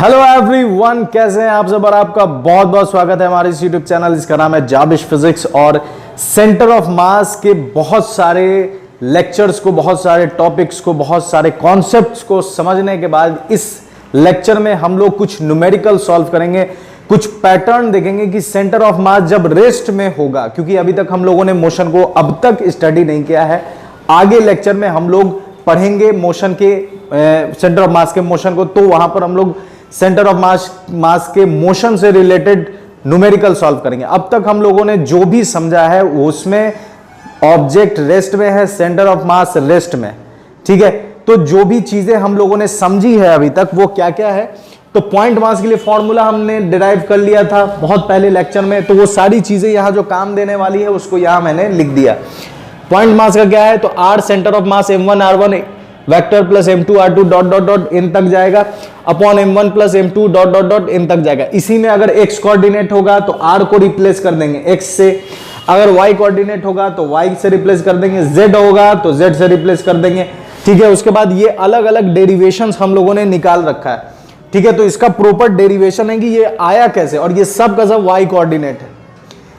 Hello everyone, कैसे हैं आप सब। और आपका बहुत बहुत स्वागत है हमारे इस यूट्यूब चैनल जिसका नाम है जाबिश फिजिक्स। और सेंटर ऑफ मास के बहुत सारे लेक्चर्स को, बहुत सारे टॉपिक्स को, बहुत सारे कॉन्सेप्ट्स को समझने के बाद इस लेक्चर में हम लोग कुछ न्यूमेरिकल सॉल्व करेंगे, कुछ पैटर्न देखेंगे कि सेंटर ऑफ मास जब रेस्ट में होगा, क्योंकि अभी तक हम लोगों ने मोशन को अब तक स्टडी नहीं किया है। आगे लेक्चर में हम लोग पढ़ेंगे मोशन के सेंटर ऑफ मास के मोशन को, तो वहां पर हम लोग सेंटर ऑफ मास के मोशन से रिलेटेड न्यूमेरिकल सॉल्व करेंगे। अब तक हम लोगों ने जो भी समझा है उसमें ऑब्जेक्ट रेस्ट में है, सेंटर ऑफ मास रेस्ट में, ठीक है। तो जो भी चीजें हम लोगों ने समझी है अभी तक वो क्या क्या है, तो पॉइंट मास के लिए फॉर्मूला हमने डिराइव कर लिया था बहुत पहले लेक्चर में, तो वो सारी चीजें यहां जो काम देने वाली है उसको यहां मैंने लिख दिया। पॉइंट मास का क्या है, तो R centre of mass m1 r1 vector plus m2 r2 dot dot dot n तक जाएगा upon m1 plus m2 dot dot dot n तक जाएगा। इसी में अगर x कोऑर्डिनेट होगा तो r को रिप्लेस कर देंगे x से, अगर y कोऑर्डिनेट होगा तो y से रिप्लेस कर देंगे, z होगा तो z से रिप्लेस कर देंगे, ठीक है। उसके बाद ये अलग अलग डेरिवेशंस हम लोगों ने निकाल रखा है, ठीक है। तो इसका प्रॉपर डेरिवेशन है कि ये आया कैसे, और ये सब का सब y कोऑर्डिनेट है,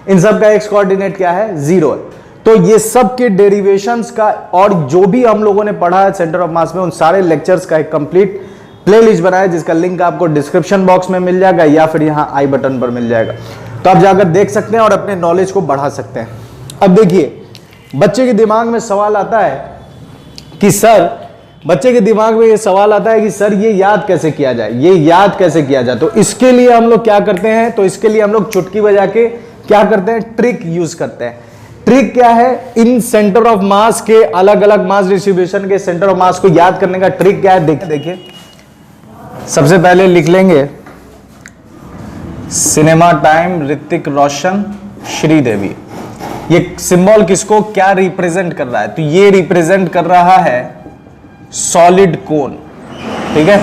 इन सब का x कोऑर्डिनेट क्या है, 0 है। तो ये सब के डेरिवेशंस का और जो भी हम लोगों ने पढ़ा है सेंटर ऑफ मास में, उन सारे लेक्चर्स का एक कंप्लीट प्लेलिस्ट बनाया जिसका लिंक आपको डिस्क्रिप्शन बॉक्स में मिल जाएगा या फिर यहाँ आई बटन पर मिल जाएगा, तो आप जाकर देख सकते हैं और अपने नॉलेज को बढ़ा सकते हैं। अब देखिए, बच्चे के दिमाग में सवाल आता है कि सर, बच्चे के दिमाग में ये सवाल आता है कि सर ये याद कैसे किया जाए, ये याद कैसे किया जाए। तो इसके लिए हम लोग क्या करते हैं, तो इसके लिए हम लोग चुटकी बजा के क्या करते हैं, ट्रिक यूज करते हैं। ट्रिक क्या है, इन सेंटर ऑफ मास के अलग अलग मास डिस्ट्रीब्यूशन के सेंटर ऑफ मास को याद करने का ट्रिक क्या है, देखिए। सबसे पहले लिख लेंगे सिनेमा टाइम ऋतिक रोशन श्रीदेवी। ये सिंबल किसको क्या रिप्रेजेंट कर रहा है, तो ये रिप्रेजेंट कर रहा है सॉलिड कोन, ठीक है।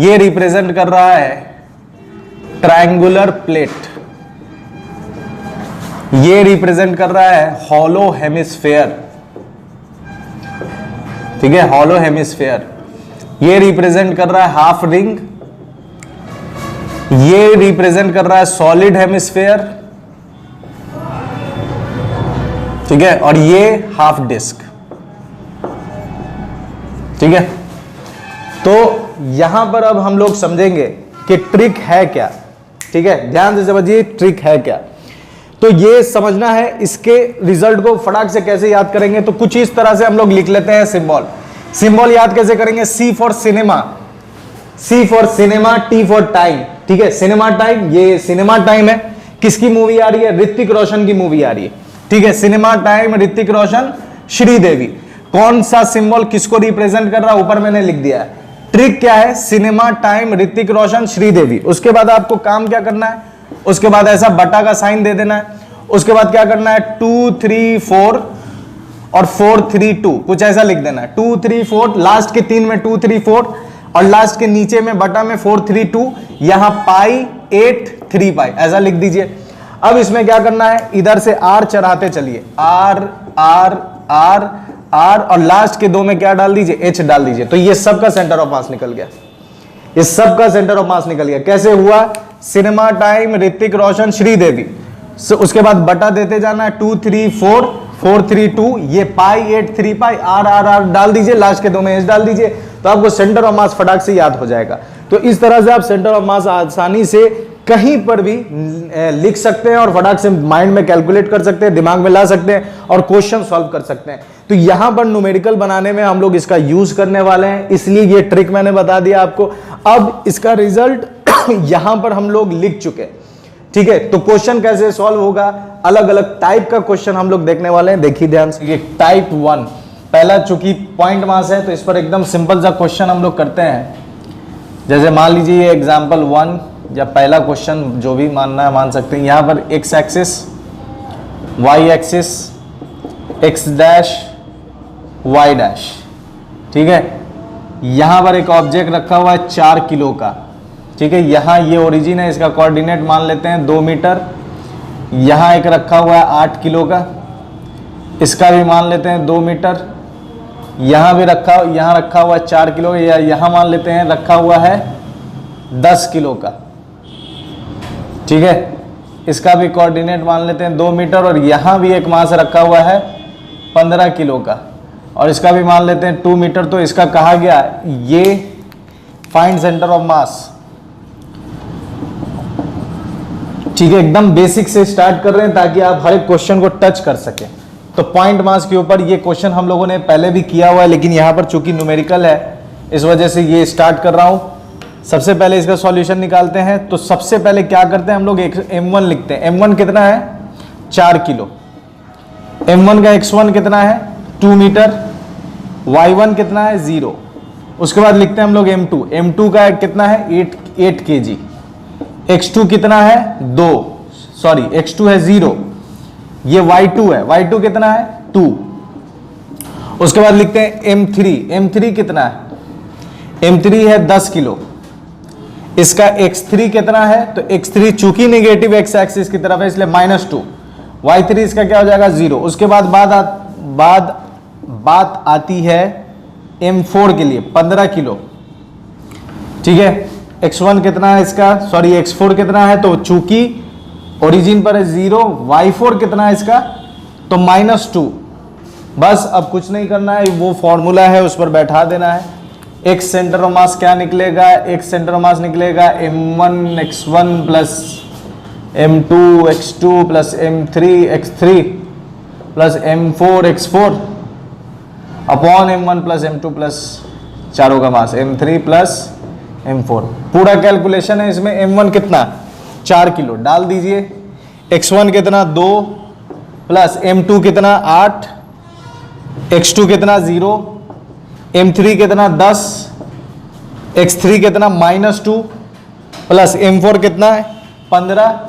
ये रिप्रेजेंट कर रहा है ट्रायंगुलर प्लेट, ये रिप्रेजेंट कर रहा है हॉलो हेमिस्फेयर, ठीक है, हॉलो हेमिस्फेयर। ये रिप्रेजेंट कर रहा है हाफ रिंग, ये रिप्रेजेंट कर रहा है सॉलिड हेमिस्फेयर, ठीक है, और ये हाफ डिस्क, ठीक है। तो यहां पर अब हम लोग समझेंगे कि ट्रिक है क्या, ठीक है, ध्यान से समझिए ट्रिक है क्या। तो ये समझना है, इसके रिजल्ट को फटाक से कैसे याद करेंगे, तो कुछ इस तरह से हम लोग लिख लेते हैं सिंबल। सिंबल याद कैसे करेंगे, C for cinema, C for cinema, T for time, ठीक है। सिनेमा टाइम, ये सिनेमा टाइम है, किसकी मूवी आ रही है, ऋतिक रोशन की मूवी आ रही है, ठीक है। Cinema time Hrithik Roshan Sridevi. कौन सा सिंबल किसको रिप्रेजेंट कर रहा है, ऊपर मैंने लिख दिया है। ट्रिक क्या है, सिनेमा टाइम ऋतिक रोशन श्रीदेवी। उसके बाद आपको काम क्या करना है, उसके बाद ऐसा बटा का साइन दे देना है। उसके बाद क्या करना है, 2 3 4 और 4 3 2, कुछ ऐसा लिख देना है। 2 3 4, लास्ट के 3 में 2 3 4 और लास्ट के नीचे में बटा में 4 3 2, यहां पाई 8 3 पाई, ऐसा लिख दीजिए। अब इसमें क्या करना है, इधर से आर चढ़ाते चलिए, आर आर आर आर, और लास्ट के 2 में क्या डाल दीजिए, एच डाल दीजिए। तो ये सब का सेंटर ऑफ मास निकल गया, ये सब का सेंटर ऑफ मास निकल गया। कैसे हुआ, सिनेमा टाइम ऋतिक रोशन श्रीदेवी, उसके बाद बटा देते जाना है 2 3 4 4 3 2, ये पाई 8 3 पाई, आर आर आर डाल दीजिए, लास्ट के 2 में एच डाल दीजिए, तो आपको सेंटर ऑफ मास फटाक से याद हो जाएगा। तो इस तरह से आप सेंटर ऑफ मास आसानी से कहीं पर भी लिख सकते हैं और फटाक से माइंड में कैलकुलेट कर सकते हैं, दिमाग में ला सकते हैं और क्वेश्चन सॉल्व कर सकते हैं। तो यहां पर न्यूमेरिकल बनाने में हम लोग इसका यूज करने वाले हैं, इसलिए ये ट्रिक मैंने बता दिया आपको। अब इसका रिजल्ट यहां पर हम लोग लिख चुके, ठीक है। तो क्वेश्चन कैसे सॉल्व होगा, अलग अलग टाइप का क्वेश्चन हम लोग देखने वाले हैं, देखिए ध्यान से। ये टाइप 1 पहला, चूंकि पॉइंट मास है तो इस पर एकदम सिंपल सा क्वेश्चन हम लोग करते हैं। जैसे मान लीजिए ये एग्जाम्पल 1 या पहला क्वेश्चन जो भी मानना है मान सकते हैं। यहां पर X axis, Y axis, X dash, Y dash, ठीक है। यहां पर एक ऑब्जेक्ट रखा हुआ है 4 किलो का, ठीक है। यहां ये ओरिजिन है, इसका कोऑर्डिनेट मान लेते हैं 2 मीटर। यहां एक रखा हुआ है 8 किलो का, इसका भी मान लेते हैं 2 मीटर। यहाँ भी रखा, यहाँ रखा हुआ है 4 किलो, या यहाँ मान लेते हैं रखा हुआ है 10 किलो का, ठीक है। इसका भी कोऑर्डिनेट मान लेते हैं 2 मीटर, और यहां भी एक मास रखा हुआ है 15 किलो का, और इसका भी मान लेते हैं 2 मीटर। तो इसका कहा गया ये फाइंड सेंटर ऑफ मास, ठीक है। एकदम बेसिक से स्टार्ट कर रहे हैं ताकि आप हर एक क्वेश्चन को टच कर सकें। तो पॉइंट मास के ऊपर ये क्वेश्चन हम लोगों ने पहले भी किया हुआ है, लेकिन यहां पर चूंकि न्यूमेरिकल है इस वजह से ये स्टार्ट कर रहा हूं। सबसे पहले इसका सॉल्यूशन निकालते हैं। तो सबसे पहले क्या करते हैं हम लोग, m1 लिखते हैं। m1 कितना है 4 किलो, m1 का x1 कितना है 2 मीटर, y1 कितना है 0। उसके बाद लिखते हैं हम लोग m2 का कितना है 8 kg, x2 कितना है 2, सॉरी x2 है 0, ये y2 है, y2 कितना है 2। उसके बाद लिखते हैं m3 कितना है, m3 है 10 किलो। इसका x3 कितना है, तो x3 चूंकि नेगेटिव x एक्सिस की तरफ है इसलिए -2, y3 इसका क्या हो जाएगा 0। उसके बाद बात आती है m4 के लिए 15 किलो, ठीक है। x1 कितना है इसका, सॉरी x4 कितना है, तो चूंकि ओरिजिन पर है 0, y4 कितना है इसका, तो -2। बस अब कुछ नहीं करना है, वो फॉर्मूला है उस पर बैठा देना है। x सेंटर ऑफ मास क्या निकलेगा, x सेंटर ऑफ मास निकलेगा m1 x1 plus m2 x2 plus m3 x3 plus m4 x4 upon m1 plus m2 plus चारों का मास m3 प्लस m4। पूरा कैलकुलेशन है इसमें। m1 कितना 4 किलो डाल दीजिए, x1 कितना 2 प्लस m2 कितना 8, x2 कितना 0, m3 कितना 10, x3 कितना -2 प्लस m4 कितना है 15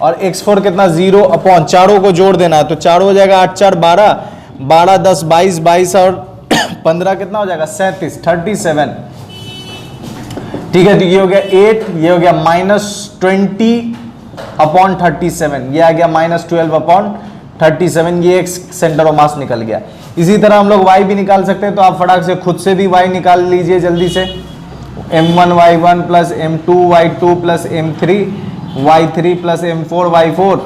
और x4 कितना 0 अपॉन चारों को जोड़ देना है। तो चारों हो जाएगा 8 4 12, 12 10 22, 22 और 15 कितना हो जाएगा 37, 37, ठीक है। तो ये हो गया 8, ये हो गया -20 अपॉन 37, ये आ गया -12 अपॉन 37। ये एक सेंटर ऑफ मास निकल गया। इसी तरह हम लोग y भी निकाल सकते हैं, तो आप फटाक से खुद से भी y निकाल लीजिए जल्दी से। m1 y1 plus m2 y2 plus m3 y3 plus m4 y4,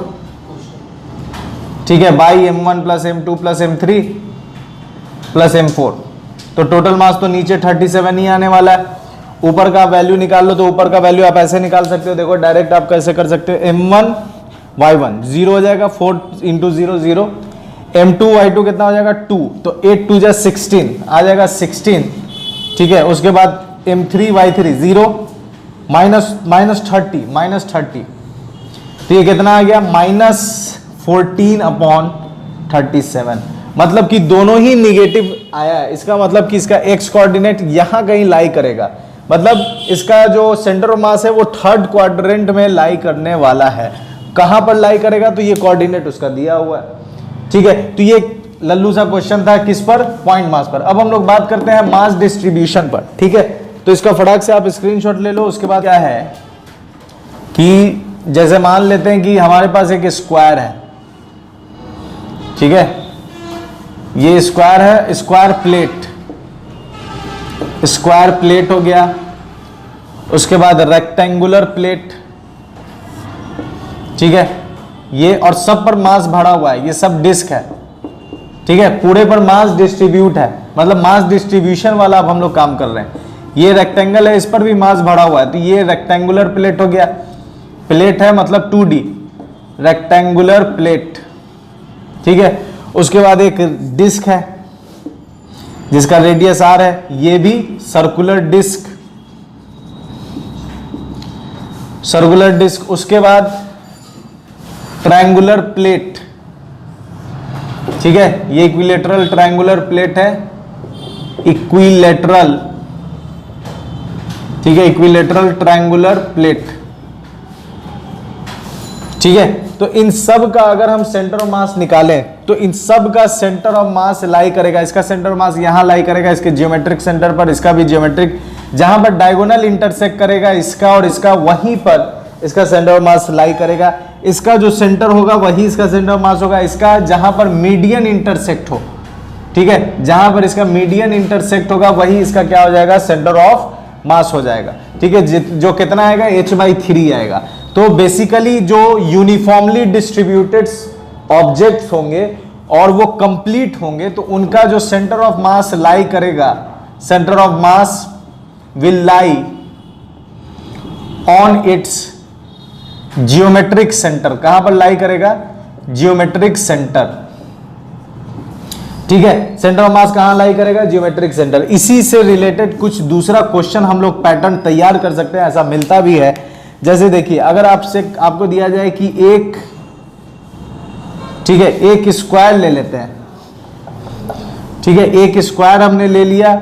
ठीक है, by m1 plus m2 plus m3 plus m4। तो टोटल मास तो नीचे 37 ही आने वाला है। ऊपर का वैल्यू निकाल लो, तो ऊपर का वैल्यू आप ऐसे निकाल सकते हो, देखो डायरेक्ट आप कैसे कर सकते हो। m1 y1 0 हो जाएगा, 4 × 0 0, m2 y2 कितना हो जाएगा 2, तो 8 2 जा 16 आ जाएगा 16, ठीक है। उसके बाद m3 y3 0 -30, तो ये कितना आ गया -14 अपॉन 37। मतलब कि दोनों ही निगेटिव आया है। इसका मतलब कि इसका x कोऑर्डिनेट यहां कहीं लाई करेगा, मतलब इसका जो सेंटर ऑफ मास है वो थर्ड क्वाड्रेंट में लाई करने वाला है। कहां पर लाई करेगा, तो ये कोऑर्डिनेट उसका दिया हुआ है, ठीक है। तो ये लल्लू सा क्वेश्चन था किस पर, पॉइंट मास पर। अब हम लोग बात करते हैं मास डिस्ट्रीब्यूशन पर, ठीक है। तो इसका फटाक से आप स्क्रीनशॉट ले लो। उसके बाद क्या है कि जैसे मान लेते हैं कि हमारे पास एक स्क्वायर है, ठीक है, ये स्क्वायर है, स्क्वायर प्लेट हो गया। उसके बाद रेक्टेंगुलर प्लेट, ठीक है, ये और सब पर मास भरा हुआ है, ये सब डिस्क है, ठीक है, पूरे पर मास डिस्ट्रीब्यूट है, मतलब मास डिस्ट्रीब्यूशन वाला अब हम लोग काम कर रहे हैं। ये रेक्टेंगल है, इस पर भी मास भरा हुआ है, तो ये रेक्टेंगुलर प्लेट हो गया। प्लेट है मतलब 2D रेक्टेंगुलर प्लेट, ठीक है। उसके बाद एक डिस्क है जिसका रेडियस r है, ये भी सर्कुलर डिस्क। उसके बाद ट्रायंगुलर प्लेट, ठीक है, ये इक्विलेटरल ट्रायंगुलर प्लेट है, इक्विलेटरल, ठीक है, इक्विलेटरल ट्रायंगुलर प्लेट, ठीक है। तो इन सब का अगर हम सेंटर ऑफ मास निकालें तो इन सब का सेंटर ऑफ मास लाई करेगा, इसका सेंटर ऑफ मास यहां लाई करेगा, इसके जियोमेट्रिक सेंटर पर, इसका भी जियोमेट्रिक, जहां पर डायगोनल इंटरसेक्ट करेगा इसका और इसका, वहीं पर इसका सेंटर ऑफ मास लाई करेगा। इसका जो सेंटर होगा वही इसका सेंटर ऑफ मास होगा। इसका जहां पर मीडियन इंटरसेक्ट हो, ठीक है, जहां पर इसका मीडियन इंटरसेक्ट होगा वही इसका क्या हो जाएगा, सेंटर ऑफ मास हो जाएगा, ठीक है, जो कितना आएगा h/3 आएगा। तो बेसिकली जो यूनिफॉर्मली डिस्ट्रीब्यूटेड ऑब्जेक्ट्स होंगे और वो कंप्लीट होंगे तो उनका जो सेंटर ऑफ मास लाई करेगा, centre of mass will lie on it's geometric centre. कहां पर लाई करेगा? जियोमेट्रिक सेंटर, ठीक है। सेंटर ऑफ मास कहां लाई करेगा? Geometric centre. इसी से रिलेटेड कुछ दूसरा क्वेश्चन हम लोग पैटर्न तैयार कर सकते हैं, ऐसा मिलता भी है। जैसे देखिए, अगर आपको दिया जाए कि एक, ठीक है, एक स्क्वायर ले लेते हैं, ठीक है, एक स्क्वायर हमने ले लिया,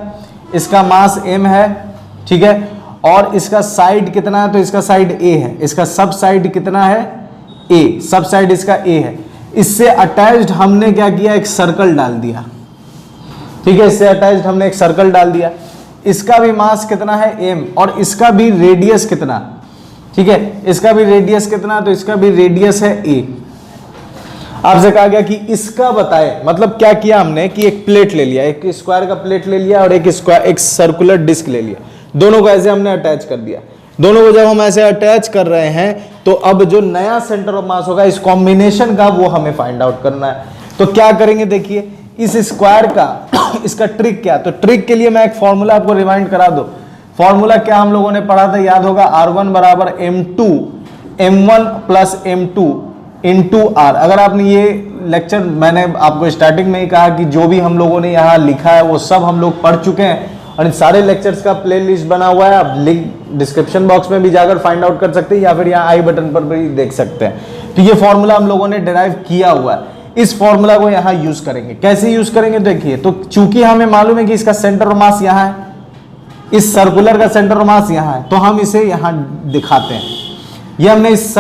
इसका मास m है, ठीक है, और इसका साइड कितना है? तो इसका साइड a है, इसका सब साइड कितना है? a, सब साइड इसका a है। इससे अटैच्ड हमने क्या किया? एक सर्कल डाल दिया, ठीक है, इससे अटैच्ड हमने एक सर्कल डाल दिया। इसका भी मास कितना है? m, और इसका भी रेडियस कितना, ठीक है, इसका भी रेडियस कितना? तो इसका भी रेडियस है a। आपसे कहा गया कि इसका बताए, मतलब क्या किया हमने कि एक प्लेट ले लिया, एक स्क्वायर का प्लेट ले लिया और एक सर्कुलर डिस्क ले लिया, दोनों को ऐसे हमने अटैच कर दिया। दोनों को जब हम ऐसे अटैच कर रहे हैं तो अब जो नया सेंटर ऑफ मास होगा इस कॉम्बिनेशन का, वो हमें फाइंड आउट करना है। तो क्या करेंगे? देखिए, इस स्क्वायर का इसका ट्रिक क्या? तो ट्रिक के लिए मैं एक फॉर्मूला आपको रिमाइंड करा दो। फॉर्मूला क्या हम लोगों ने पढ़ा था? याद होगा, R1 बराबर m2 m1 plus m2 into r। अगर आपने ये लेक्चर, मैंने आपको स्टार्टिंग में ही कहा कि जो भी हम लोगों ने यहाँ लिखा है वो सब हम लोग पढ़ चुके हैं और इन सारे लेक्चर्स का प्लेलिस्ट बना हुआ है, आप लिंक डिस्क्रिप्शन बॉक्स में भी जाकर फाइंड आउट कर सकते हैं या फिर यहाँ आई बटन पर भी देख सकते हैं। तो ये फॉर्मूला हम लोगों ने डिराइव किया हुआ है, इस फॉर्मूला को यहाँ यूज करेंगे। कैसे यूज करेंगे? देखिए, तो चूंकि हमें मालूम है कि इसका सेंटर ऑफ मास यहाँ है, इस सर्कुलर का सेंटर ऑफ मास यहाँ है, तो हम इसे यहाँ दिखाते हैं। ये हमने इस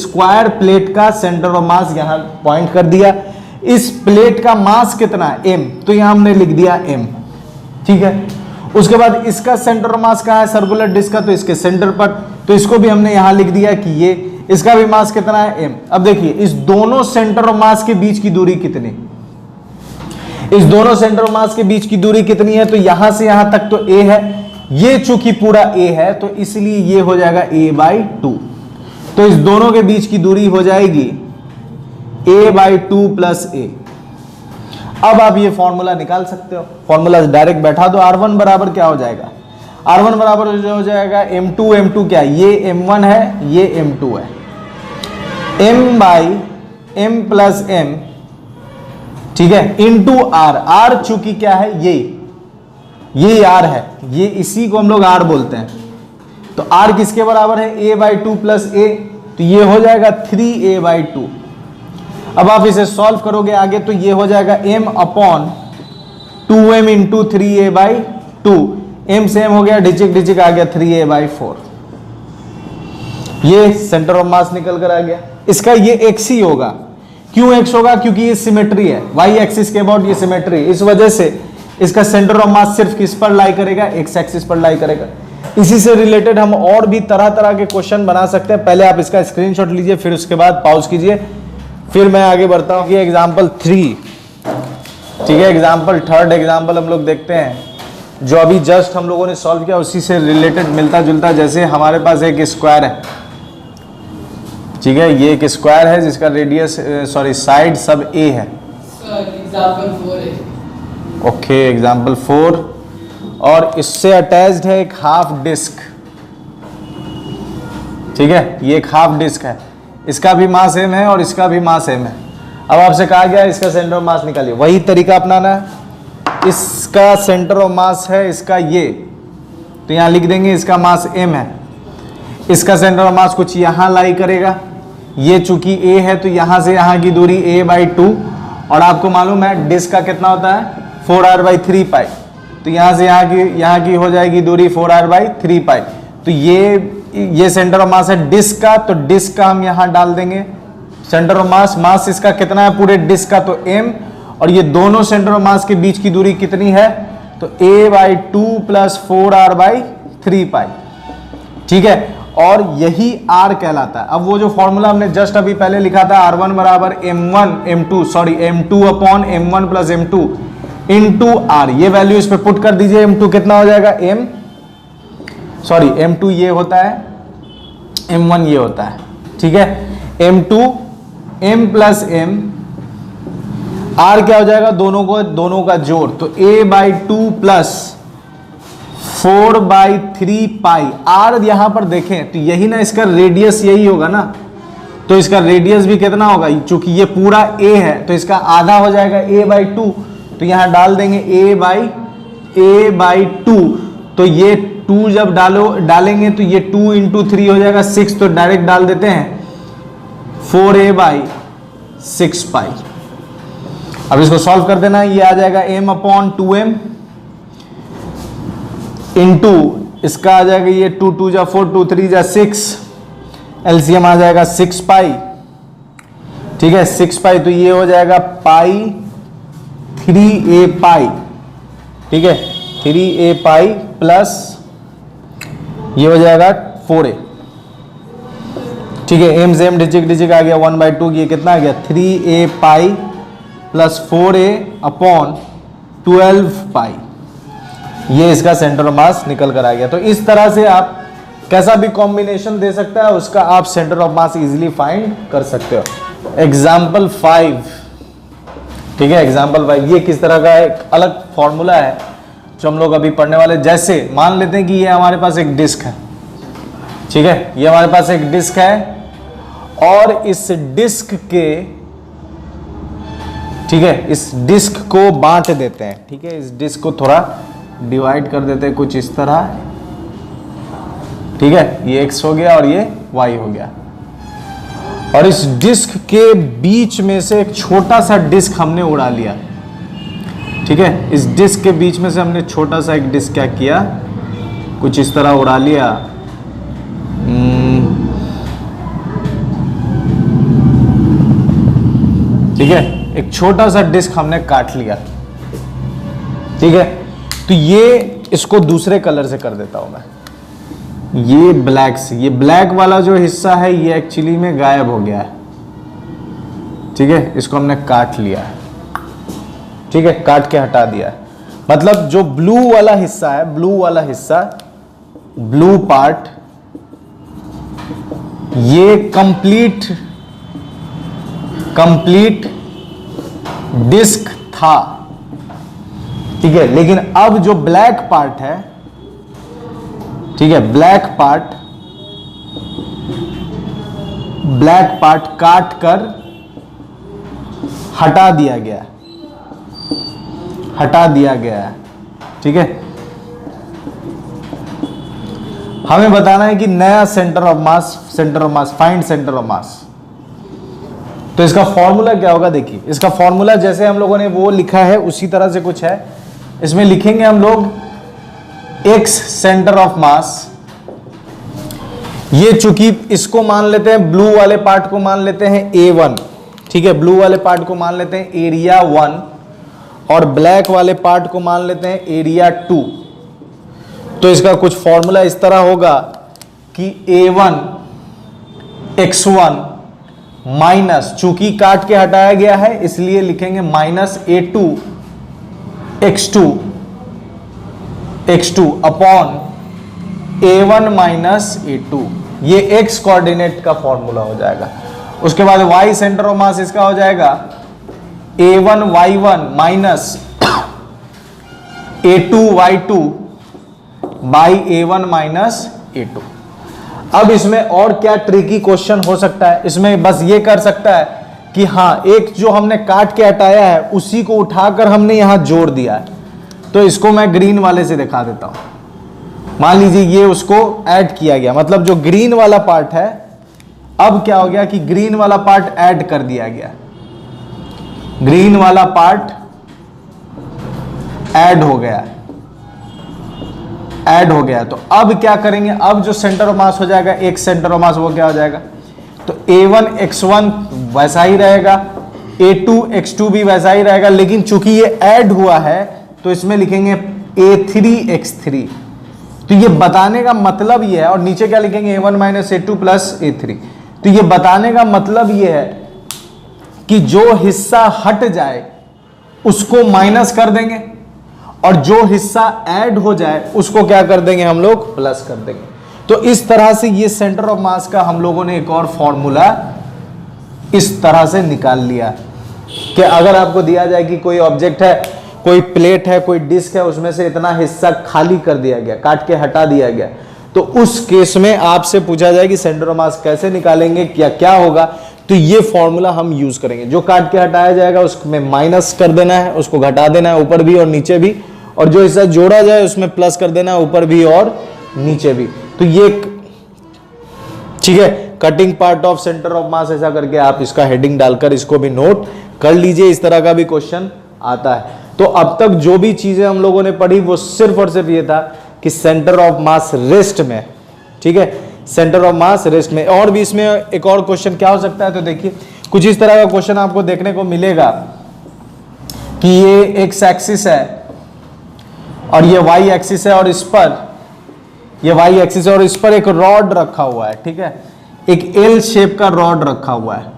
स्क्वायर प्लेट का सेंटर ऑफ मास यहाँ पॉइंट कर दिया। इस प्लेट का मास कितना है? m, तो यहाँ हमने लिख दिया m, ठीक है। उसके बाद इसका सेंटर ऑफ मास कहाँ है? सर्कुलर डिस्क का, तो इसके सेंटर पर, तो इसको भी हमने यहाँ लिख दिया कि ये, इसका भी मास कितना है? m। अब देखिए, इस दोनों सेंटर ऑफ मास के बीच की दूरी कितनी? इस दोनों सेंटर ऑफ मास के बीच की दूरी कितनी है? तो यहां से यहां तक तो a है, ये चूंकि पूरा a है तो इसलिए ये हो जाएगा a/2। तो इस दोनों के बीच की दूरी हो जाएगी a/2 प्लस a। अब आप ये फॉर्मूला निकाल सकते हो, फॉर्मूला डायरेक्ट बैठा दो। R1 बराबर क्या हो जाएगा? R1 बराबर हो जाएगा m2 क्या? ये m1 है, ये m2 है, m/m प्लस m, ठीक है, इंटू r। r चूंकि क्या है? ये r है, ये इसी को हम लोग r बोलते हैं। तो r किसके बराबर है? a/2 प्लस a, तो ये हो जाएगा 3a/2। अब आप इसे सॉल्व करोगे आगे तो ये हो जाएगा m/2m इंटू 3a/2। m से m हो गया, डिजिट डिजिट आ गया 3a/4। ये सेंटर ऑफ मास निकल कर आ गया। इसका ये x ही होगा। क्यों x होगा? क्योंकि ये सिमेट्री है, y एक्सिस के अबाउट ये सिमेट्री, इस वजह से इसका सेंटर ऑफ मास सिर्फ किस पर लाई करेगा? x एक्सिस पर लाई करेगा। इसी से रिलेटेड हम और भी तरह तरह के क्वेश्चन बना सकते हैं। पहले आप इसका स्क्रीनशॉट लीजिए, फिर उसके बाद पॉज कीजिए, फिर मैं आगे बढ़ता हूँ कि एग्जाम्पल 3, ठीक है, एग्जाम्पल थर्ड एग्जाम्पल हम लोग देखते हैं जो अभी जस्ट हम लोगों ने सॉल्व किया, उसी से रिलेटेड मिलता जुलता। जैसे हमारे पास एक स्क्वायर है, ठीक है, ये एक स्क्वायर है जिसका रेडियस साइड सब a है। एग्जाम्पल 4 है। ओके, एग्जाम्पल 4, और इससे अटैच्ड है एक हाफ डिस्क, ठीक है, ये एक हाफ डिस्क है, इसका भी मास m है और इसका भी मास m है। अब आपसे कहा गया इसका सेंटर ऑफ मास निकालिए, वही तरीका अपनाना है। इसका सेंटर ऑफ मास है इसका ये, तो यहाँ लिख देंगे इसका मास m है, इसका सेंटर ऑफ मास कुछ यहाँ लाई करेगा, ये चूंकि a है तो यहाँ से यहाँ की दूरी a/2, और आपको मालूम है डिस्क का कितना होता है? 4r/3 पाई, तो यहाँ से यहाँ की हो जाएगी दूरी 4r/3 पाई। तो ये सेंटर ऑफ मास है डिस्क का, तो डिस्क का हम यहाँ डाल देंगे सेंटर ऑफ मास इसका कितना है पूरे डिस्क का? तो m, और ये दोनों सेंटर ऑफ मास के बीच की दूरी कितनी है? तो a/2 प्लस 4r/3 पाई, ठीक है, और यही r कहलाता है। अब वो जो फॉर्मूला हमने जस्ट अभी पहले लिखा था, R1 बराबर m2 upon m1 plus m2 into r, ये वैल्यू इस पे पुट कर दीजिए। m2 कितना हो जाएगा? m, सॉरी M2 ये होता है, M1 ये होता है, ठीक है। M2 M plus M, R क्या हो जाएगा, दोनों का जोड़, तो A/2 प्लस 4/3 पाई। R यहां पर देखें तो यही ना, इसका रेडियस यही होगा ना, तो इसका रेडियस भी कितना होगा, चूंकि ये पूरा A है तो इसका आधा हो जाएगा A/2, तो यहां डाल देंगे A/2, तो ये 2 जब डालेंगे तो ये 2 × 3 हो जाएगा 6, तो डायरेक्ट डाल देते हैं 4A/6 पाई। अब इसको सॉल्व कर देना, ये आ जाएगा M/2M इंटू इसका आ जाएगा ये 2 2 जा 4, 2 3 जा 6, एलसीएम आ जाएगा 6 पाई, ठीक है 6 पाई, तो ये हो जाएगा पाई 3A पाई, ठीक है 3A पाई प्लस ये हो जाएगा 4A, ठीक है। एम से एम डिजिट आ गया 1/2, ये कितना आ गया 3A pi plus 4A upon 12 पाई, ये इसका सेंटर ऑफ मास निकल कर आ गया। तो इस तरह से आप कैसा भी कॉम्बिनेशन दे सकता है, उसका आप centre of mass easily find कर सकते हो। एग्जाम्पल 5, ठीक है, एग्जाम्पल 5 ये किस तरह का एक अलग फॉर्मूला है जो हम लोग अभी पढ़ने वाले। जैसे मान लेते हैं कि ये हमारे पास एक डिस्क है, ठीक है, ये हमारे पास एक डिस्क है और इस डिस्क के, ठीक है, इस डिस्क को बांट देते हैं, ठीक है, इस डिस्क को थोड़ा डिवाइड कर देते हैं कुछ इस तरह, ठीक है, ये x हो गया और ये y हो गया, और इस डिस्क के बीच में से एक छोटा सा डिस्क हमने उड़ा लिया, ठीक है, इस डिस्क के बीच में से हमने छोटा सा एक डिस्क क्या किया, कुछ इस तरह उड़ा लिया, ठीक है, एक छोटा सा डिस्क हमने काट लिया, ठीक है। तो ये इसको दूसरे कलर से कर देता हूं मैं, ये ब्लैक से, ये ब्लैक वाला जो हिस्सा है ये एक्चुअली में गायब हो गया है, ठीक है, इसको हमने काट लिया है, ठीक है, काट के हटा दिया है। मतलब जो ब्लू वाला हिस्सा है, ब्लू वाला हिस्सा, ब्लू पार्ट, ये कंप्लीट डिस्क था, ठीक है, लेकिन अब जो ब्लैक पार्ट है, ठीक है, ब्लैक पार्ट काट कर हटा दिया गया है, ठीक है। हमें बताना है कि नया centre of mass, find centre of मास। तो इसका फॉर्मूला क्या होगा, देखिए इसका फॉर्मूला जैसे हम लोगों ने वो लिखा है उसी तरह से कुछ है। इसमें लिखेंगे हम लोग x सेंटर ऑफ मास, ये चूंकि इसको मान लेते हैं, ब्लू वाले पार्ट को मान लेते हैं A1, ठीक है, ब्लू वाले पार्ट को मान लेते हैं एरिया 1 और ब्लैक वाले पार्ट को मान लेते हैं एरिया 2। तो इसका कुछ फॉर्मूला इस तरह होगा कि A1 x1 माइनस, चूंकि काट के हटाया गया है इसलिए लिखेंगे minus A2 x2 upon A1 minus A2, ये x कोऑर्डिनेट का फॉर्मूला हो जाएगा। उसके बाद y सेंटर ऑफ मास इसका हो जाएगा A1 y1 minus A2 y2 by A1 minus A2। अब इसमें और क्या ट्रिकी क्वेश्चन हो सकता है, इसमें बस ये कर सकता है कि हाँ, एक जो हमने काट के हटाया है उसी को उठाकर हमने यहां जोड़ दिया है। तो इसको मैं ग्रीन वाले से दिखा देता हूं। मान लीजिए ये उसको ऐड किया गया, मतलब जो ग्रीन वाला पार्ट है, अब क्या हो गया कि ग्रीन वाला पार्ट ऐड कर दिया गया, ग्रीन वाला पार्ट ऐड हो गया है, ऐड हो गया। तो अब क्या करेंगे, अब जो सेंटर ऑफ मास हो जाएगा, एक सेंटर ऑफ मास, वो क्या हो जाएगा, तो A1 x1 वैसा ही रहेगा, A2 x2 भी वैसा ही रहेगा, लेकिन चूंकि ये ऐड हुआ है तो इसमें लिखेंगे A3 x3। तो ये बताने का मतलब ये है, और नीचे क्या लिखेंगे, A1 minus A2 plus A3। तो ये बताने का मतलब ये है कि जो हिस्सा हट जाए उसको माइनस कर देंगे और जो हिस्सा ऐड हो जाए उसको क्या कर देंगे हम लोग, प्लस कर देंगे। तो इस तरह से ये सेंटर ऑफ मास का हम लोगों ने एक और फॉर्मूला इस तरह से निकाल लिया कि अगर आपको दिया जाए कि कोई ऑब्जेक्ट है, कोई प्लेट है, कोई डिस्क है, उसमें से इतना हिस्सा खाली कर दिया गया, काट के हटा दिया गया, तो उस केस में आपसे पूछा जाए कि सेंटर ऑफ मास कैसे निकालेंगे, क्या क्या होगा, तो ये फॉर्मूला हम यूज करेंगे। जो काट के हटाया जाएगा उसमें माइनस कर देना है, उसको घटा देना है ऊपर भी और नीचे भी, और जो हिस्सा जोड़ा जाए उसमें प्लस कर देना है ऊपर भी और नीचे भी। तो ये ठीक है, cutting part of centre of मास, ऐसा करके आप इसका हेडिंग डालकर इसको भी नोट कर लीजिए। इस तरह का भी क्वेश्चन आता है। तो अब तक जो भी चीजें हम लोगों ने पढ़ी वो सिर्फ और सिर्फ ये था कि सेंटर ऑफ मास रेस्ट में, ठीक है, सेंटर ऑफ मास रेस्ट में। और भी इसमें एक और क्वेश्चन क्या हो सकता है, तो देखिए कुछ इस तरह का क्वेश्चन आपको देखने को मिलेगा कि ये एक्स एक्सिस है और ये वाई एक्सिस है, और इस पर ये वाई एक्सिस है और इस पर एक रॉड रखा हुआ है, ठीक है, एक एल शेप का रॉड रखा हुआ है,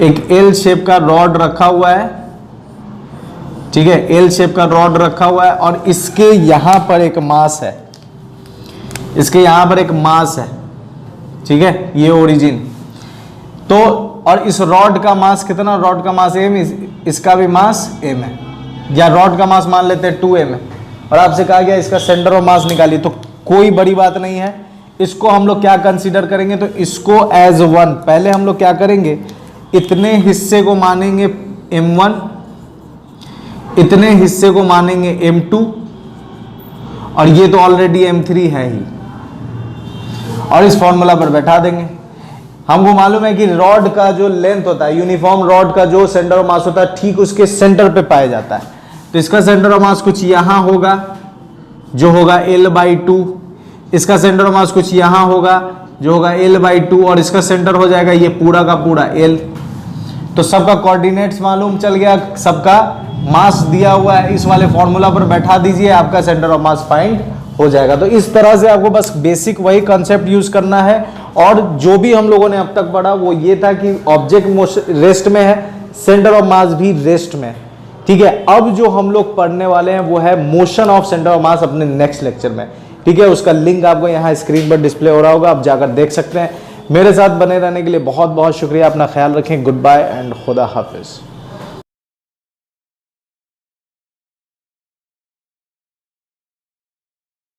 एक एल शेप का रॉड रखा हुआ है, ठीक है, एल शेप का रॉड रखा हुआ है, और इसके यहां पर एक मास है, इसके यहां पर एक मास है, ठीक है, ये ओरिजिन। तो और इस रॉड का मास कितना, रॉड का मास m, इसका भी मास m है, या रॉड का मास मान लेते हैं 2m है, और आपसे कहा गया इसका सेंटर ऑफ मास निकालिए। तो कोई बड़ी बात नहीं है, इसको हम लोग क्या कंसीडर करेंगे, तो इसको एज 1, पहले हम लोग क्या करेंगे, इतने हिस्से को मानेंगे m1, इतने हिस्से को मानेंगे m2, और ये तो ऑलरेडी m3 है ही, और इस फॉर्मूला पर बैठा देंगे। हमको मालूम है कि रॉड का जो लेंथ होता है, यूनिफॉर्म रॉड का जो सेंटर ऑफ मास होता है, ठीक उसके सेंटर पे पाया जाता है। तो इसका सेंटर ऑफ मास कुछ यहां होगा, जो होगा L/2, इसका सेंटर ऑफ मास कुछ यहां होगा, जो होगा L/2, और इसका सेंटर हो जाएगा ये पूरा का पूरा L। तो सबका कोऑर्डिनेट्स मालूम चल गया, सबका मास दिया हुआ है, इस वाले फॉर्मूला पर बैठा दीजिए, आपका सेंटर ऑफ मास फाइंड हो जाएगा। तो इस तरह से आपको बस बेसिक वही कंसेप्ट यूज करना है। और जो भी हम लोगों ने अब तक पढ़ा वो ये था कि ऑब्जेक्ट रेस्ट में है, सेंटर ऑफ मास भी रेस्ट में, ठीक है। अब जो हम लोग पढ़ने वाले हैं वो है मोशन ऑफ सेंटर ऑफ मास अपने नेक्स्ट लेक्चर में, ठीक है। उसका लिंक आपको यहाँ स्क्रीन पर डिस्प्ले हो रहा होगा, आप जाकर देख सकते हैं। मेरे साथ बने रहने के लिए बहुत बहुत शुक्रिया। अपना ख्याल रखें। गुड बाय एंड खुदा हाफिज।